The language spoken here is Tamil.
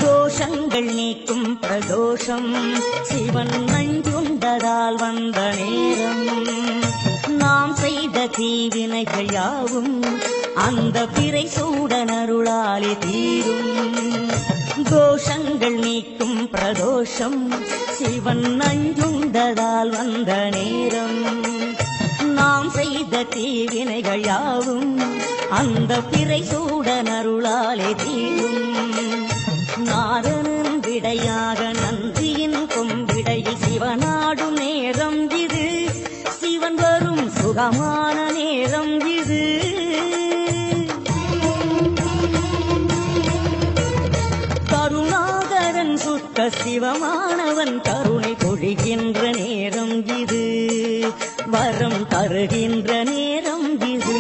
தோஷங்கள் நீக்கும் பிரதோஷம் சிவன் நஞ்சுண்டதால் வந்த நேரம் நாம் செய்த தீவினைகள் யாவும் அந்த பிறை சூடனருளாலே தீரும் தோஷங்கள் நீக்கும் பிரதோஷம் சிவன் நஞ்சுண்டதால் வந்த நேரம் நாம் செய்த தீவினைகள் யாவும் அந்த பிறை சூடனருளாலே தீரும் நாதனின் விடையாக நந்தியின் கொம்பிடையில் சிவனாடும் நேரம் இது சிவன் வரும் சுகமான நேரம் இது கருணாகரன் சுத்த சிவமானவன் கருணை பொழிகின்ற நேரம் இது வரம் தருகின்ற நேரம் இது